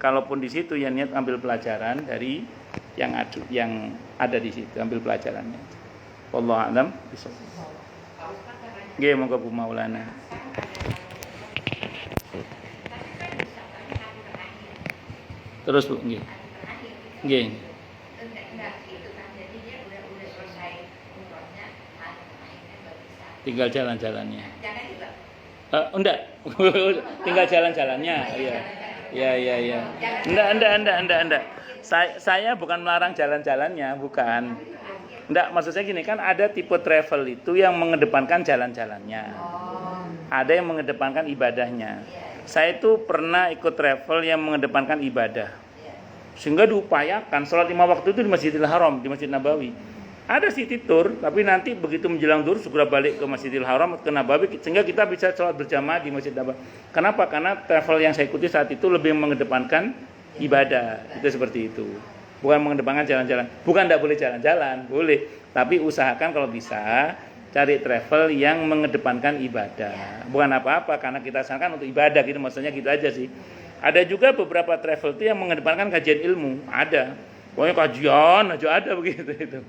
kalaupun di situ ya niat ambil pelajaran dari yang ada di situ, ambil pelajarannya. Wallahu a'lam bishawab. Nggih, monggo Bu Maulana. Terus Bu, nggih. Nggih. Tinggal jalan-jalannya. Enggak. Tinggal jalan-jalannya. Iya. Ya. Enggak. Saya bukan melarang jalan-jalannya, bukan. Enggak, maksud saya gini, kan ada tipe travel itu yang mengedepankan jalan-jalannya. Ada yang mengedepankan ibadahnya. Saya itu pernah ikut travel yang mengedepankan ibadah. Sehingga diupayakan sholat 5 waktu itu di Masjidil Haram, di Masjid Nabawi. Ada city tour, tapi nanti begitu menjelang zuhur segera balik ke Masjidil Haram, ke Nabawi, sehingga kita bisa sholat berjamaah di Masjid Nabawi. Kenapa? Karena travel yang saya ikuti saat itu lebih mengedepankan ibadah. Itu seperti itu. Bukan mengedepankan jalan-jalan. Bukan tidak boleh jalan-jalan, boleh. Tapi usahakan kalau bisa cari travel yang mengedepankan ibadah. Bukan apa-apa, karena kita sarankan untuk ibadah gitu, maksudnya gitu aja sih. Ada juga beberapa travel itu yang mengedepankan kajian ilmu, ada. Pokoknya kajian aja ada begitu itu.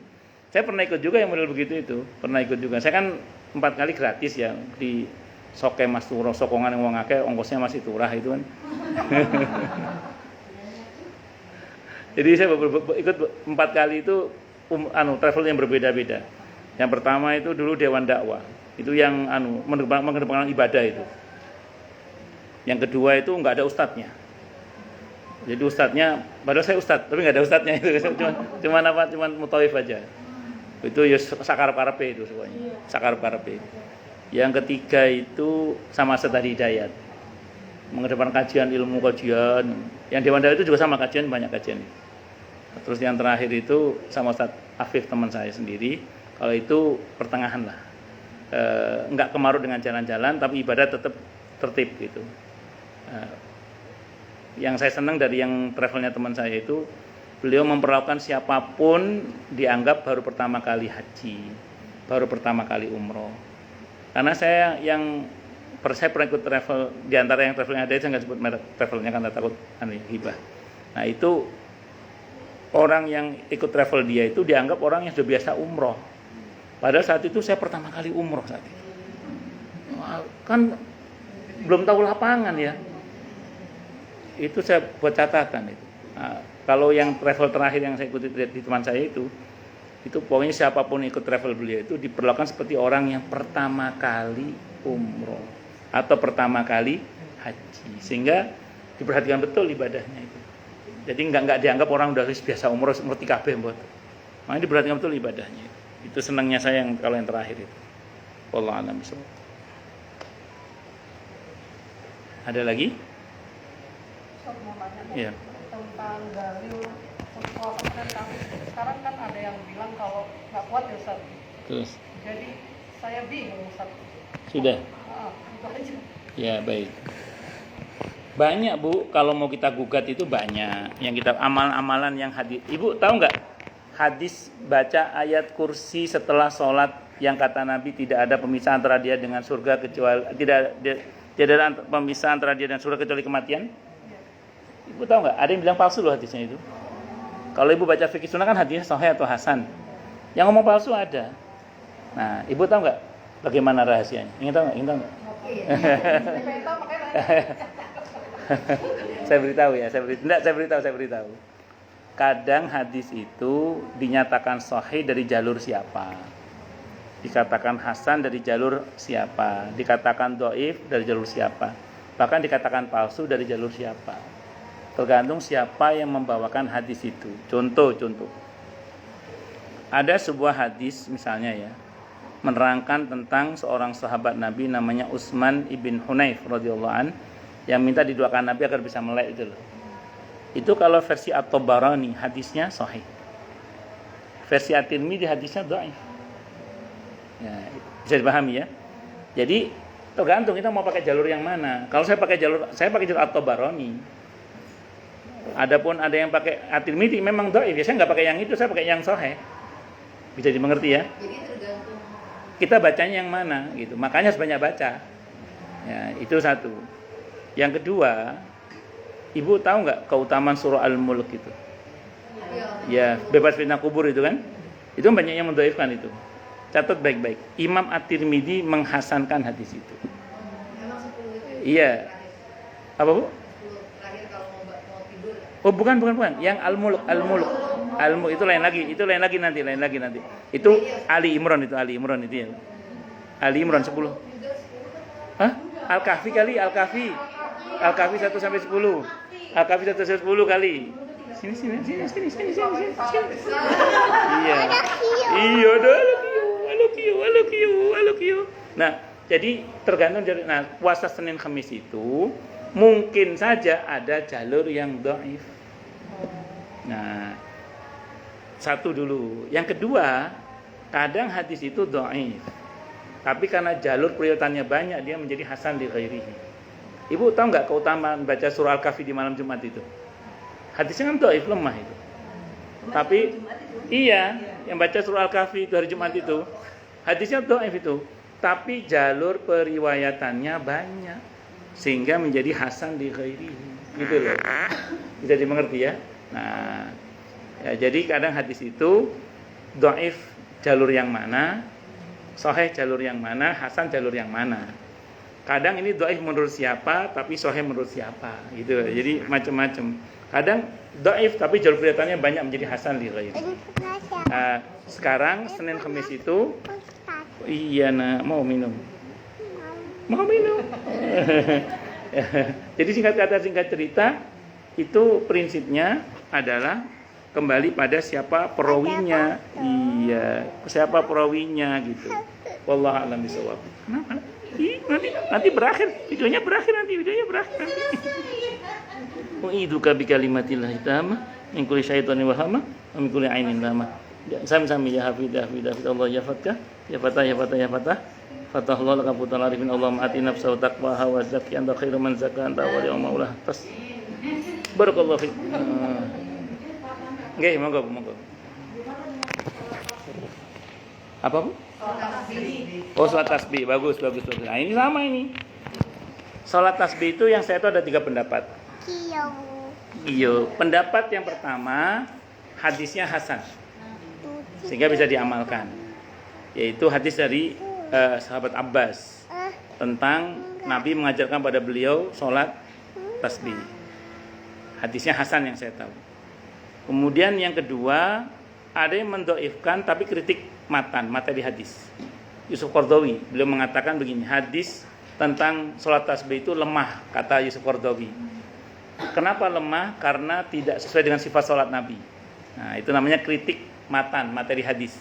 Saya pernah ikut juga yang model begitu itu, pernah ikut juga. Saya kan 4 kali gratis ya di Soke Mas Turo, sokongan yang wong akeh, ongkosnya masih turah itu kan. Jadi saya ikut 4 kali itu travel yang berbeda-beda. Yang pertama itu dulu Dewan Dakwah, itu yang mengedepankan ibadah itu. Yang kedua itu enggak ada ustadznya. Jadi ustadznya, padahal saya ustadz, tapi enggak ada ustadznya itu. Cuma mutawif aja. Itu ya sakar-karepe itu semuanya. Sakar-karepe. Yang ketiga itu sama Ustadz Hidayat. Mengedepankan kajian ilmu kajian. Yang Dewan Dakwah itu juga sama kajian, banyak kajian. Terus yang terakhir itu sama Ustadz Afif, teman saya sendiri. Kalau itu pertengahan lah. Enggak kemarut dengan jalan-jalan, tapi ibadah tetap tertib gitu. Yang saya senang dari yang travelnya teman saya itu, beliau memperlakukan siapapun dianggap baru pertama kali haji, baru pertama kali umroh. Karena saya pernah ikut travel, di antara yang travelnya ada, saya nggak sebut merek travelnya karena takut hibah. Nah itu orang yang ikut travel dia itu dianggap orang yang sudah biasa umroh. Padahal saat itu saya pertama kali umroh saat itu. Kan belum tahu lapangan ya. Itu saya buat catatan itu. Nah, kalau yang travel terakhir yang saya ikuti di teman saya itu pokoknya siapapun ikut travel beliau itu diperlakukan seperti orang yang pertama kali umroh atau pertama kali haji, sehingga diperhatikan betul ibadahnya itu. Jadi enggak dianggap orang udah biasa umroh seperti kabeh mbot. Makanya diperhatikan betul ibadahnya. Itu senangnya saya kalau yang terakhir itu. Wallahu a'lam bishawab. Ada lagi? Iya. Tentang dalil puasa Senin Kamis. Sekarang kan ada yang bilang kalau nggak kuat ya Ustaz. Terus. Jadi saya bingung Ustaz. Sudah. Itu aja. Ya baik. Banyak Bu, kalau mau kita gugat itu banyak. Yang kita amalan-amalan yang hadis. Ibu tahu nggak hadis baca ayat kursi setelah sholat yang kata Nabi tidak ada pemisah antara dia dengan surga kecuali tidak ada pemisah antara dia dan surga kecuali kematian? Ibu tahu nggak? Ada yang bilang palsu loh hadisnya itu. Kalau ibu baca fikih sunnah kan hadisnya sahih atau hasan. Yang ngomong palsu ada. Nah, ibu tahu nggak bagaimana rahasianya? Ingin tahu nggak? Saya beritahu. Kadang hadis itu dinyatakan sahih dari jalur siapa? Dikatakan hasan dari jalur siapa? Dikatakan dhaif dari jalur siapa? Bahkan dikatakan palsu dari jalur siapa? Tergantung siapa yang membawakan hadis itu. Contoh. Ada sebuah hadis misalnya ya, menerangkan tentang seorang sahabat Nabi namanya Utsman ibn Hunayf radhiyallahu an yang minta didoakan Nabi agar bisa melek itu loh. Itu kalau versi At-Tabarani hadisnya sahih. Versi At-Tirmidzi hadisnya dhaif. Ya, bisa dipahami ya. Jadi tergantung kita mau pakai jalur yang mana. Kalau saya pakai jalur At-Tabarani. Adapun ada yang pakai At-Tirmidzi memang dhaif, ya saya enggak pakai yang itu, saya pakai yang sahih. Bisa dimengerti ya? Jadi tergantung kita bacanya yang mana gitu. Makanya sebanyak baca. Ya, itu satu. Yang kedua, Ibu tahu nggak keutamaan surah Al-Mulk itu? Ya, bebas fitnah kubur itu kan? Itu banyak yang mendhaifkan itu. Catat baik-baik. Imam At-Tirmidzi menghasankan hadis itu. Iya. Apa Bu? Oh bukan. Yang Al-Mulk. Al-Mulk itu lain lagi nanti. Itu Ali Imran itu ya. Ali Imran 10. Hah? Al-Kahfi kali, Al-Kahfi 1 sampai 10. Al-Kahfi 1 sampai 10 kali. Sini. Iya. Iya, halo Kio. Nah, jadi tergantung dari puasa Senin Kamis itu mungkin saja ada jalur yang dhaif. Nah, satu dulu. Yang kedua, kadang hadis itu dhaif. Tapi karena jalur periwayatannya banyak, dia menjadi hasan li ghairihi. Ibu tahu nggak keutamaan baca surah Al-Kahfi di malam Jumat itu? Hadisnya kan dhaif, lemah itu. Tapi iya, yang baca surah Al-Kahfi itu hari Jumat itu, hadisnya dhaif itu. Tapi jalur periwayatannya banyak sehingga menjadi hasan li ghairihi. Gitu loh. Bisa dimengerti ya? Nah, ya, jadi kadang hadis itu dhaif jalur yang mana, sahih jalur yang mana, hasan jalur yang mana. Kadang ini dhaif menurut siapa, tapi sahih menurut siapa, gitu. Jadi macam-macam. Kadang dhaif tapi jalur periwayatannya banyak menjadi hasan li ghairi. Sekarang Senin Kamis itu iya mau minum. Jadi singkat cerita itu prinsipnya adalah kembali pada siapa perawinya. Iya, siapa perawinya gitu. Wallahu a'lam bishawab. Kenapa? Nanti berakhir, videonya berakhir. U'iduka bi kalimatillahi tamah min kulli syaitanin wa hamah wa min kulli ainin lamah. Sami ya hafidh Allah ya fatkah ya fatah. Fatah Allah laka putal arifin Allahumma ati nafsa wa taqwaha wa zakki anta khairu man zakka anta wali wa maulah. Barakallahu fiik. Nggih, monggo. Apa Bu? Oh, salat tasbih. Bagus. Nah, ini sama ini. Salat tasbih itu yang saya tahu ada 3 pendapat. Iya. Pendapat yang pertama, hadisnya hasan. Sehingga bisa diamalkan. Yaitu hadis dari sahabat Abbas tentang Nabi mengajarkan pada beliau salat tasbih. Hadisnya hasan yang saya tahu. Kemudian yang kedua, ada yang mendhaifkan tapi kritik materi hadis. Yusuf Qaradawi, beliau mengatakan begini, hadis tentang salat tasbih itu lemah, kata Yusuf Qaradawi. Kenapa lemah? Karena tidak sesuai dengan sifat salat Nabi. Nah, itu namanya kritik materi hadis.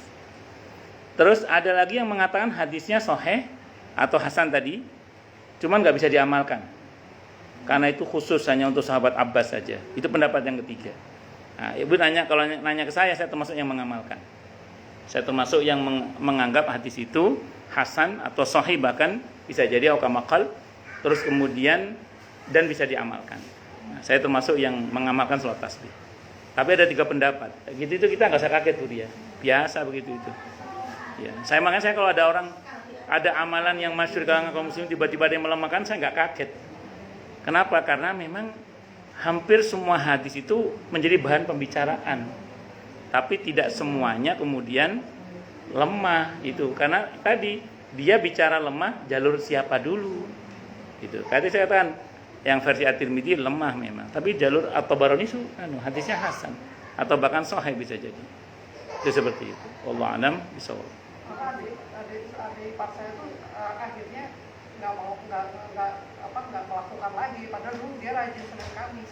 Terus ada lagi yang mengatakan hadisnya sahih atau hasan tadi, cuman nggak bisa diamalkan. Karena itu khusus hanya untuk sahabat Abbas saja. Itu pendapat yang ketiga. Nah, Ibu kalau nanya ke saya termasuk yang mengamalkan. Saya termasuk yang menganggap hadis itu hasan atau sahih, bahkan bisa jadi aukamakal, terus kemudian dan bisa diamalkan. Nah, saya termasuk yang mengamalkan salat tasbih. Tapi ada 3 pendapat. Gitu itu kita nggak usah kaget Bu dia. Biasa begitu itu. Ya, makanya kalau ada amalan yang masyhur kalangan kaum muslim tiba-tiba ada yang melemahkan, saya nggak kaget. Kenapa? Karena memang hampir semua hadis itu menjadi bahan pembicaraan. Tapi tidak semuanya kemudian lemah itu. Karena tadi dia bicara lemah jalur siapa dulu. Gitu. Tadi saya katakan yang versi At-Tirmidzi lemah memang, tapi jalur At-Tabarani hadisnya hasan atau bahkan sahih bisa jadi. Itu seperti itu. Wallahu a'lam bishawab. Adik ipar saya tuh akhirnya nggak melakukan lagi, padahal dulu dia rajin Senin Kamis.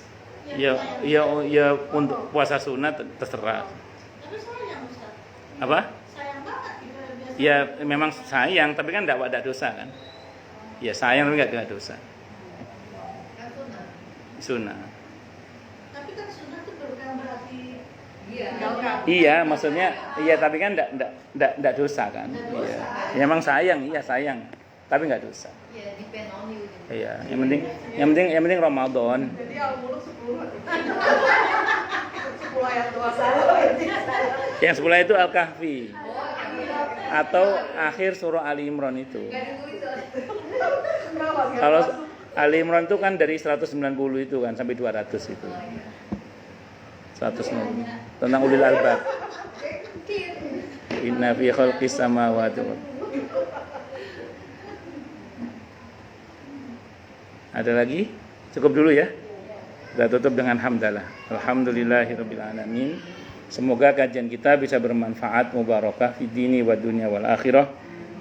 Ya untuk puasa sunat terserah. Tapi sayang Ustaz. Apa? Sayang banget gitu biasanya. Ya memang sayang, tapi kan tidak ada dosa kan? Ya sayang tapi nggak ada dosa. Sunnah. Tapi kan sunnah itu bukan berarti Iya, maksudnya iya, tapi kan enggak dosa kan? Iya. Ya, memang sayang, tapi enggak dosa. Iya, depend on you. Iya, yang penting Ramadan. Jadi Al-Mulk 10 ayat 21. Yang 10 itu Al-Kahfi. Atau akhir surah Ali Imran itu. Ali Imran itu kan dari 190 itu kan sampai 200 itu. 190 tentang ulil albab. Inna fi khalqis samawati wal ardi. Ada lagi? Cukup dulu ya. Kita tutup dengan hamdalah. Alhamdulillahirabbil alamin. Semoga kajian kita bisa bermanfaat, mubarakah fid dini wa dunya wal akhirah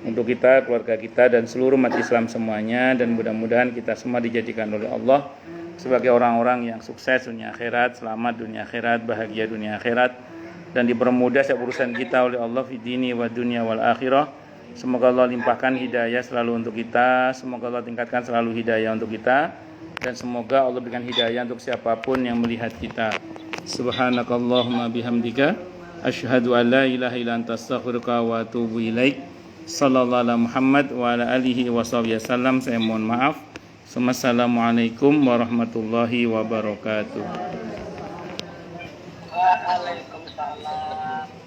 untuk kita, keluarga kita dan seluruh umat Islam semuanya, dan mudah-mudahan kita semua dijadikan oleh Allah sebagai orang-orang yang sukses dunia akhirat, selamat dunia akhirat, bahagia dunia akhirat, dan dipermudah setiap urusan kita oleh Allah fid dini wa dunya wal akhirah. Semoga Allah limpahkan hidayah selalu untuk kita, semoga Allah tingkatkan selalu hidayah untuk kita, dan semoga Allah berikan hidayah untuk siapapun yang melihat kita. Subhanakallahumma bihamdika asyhadu an la ilaha illa anta astaghfiruka wa atubu ilaik. Sallallahu ala Muhammad wa ala alihi washabihi wasallam. Saya mohon maaf. Assalamualaikum warahmatullahi wabarakatuh. Waalaikumsalam.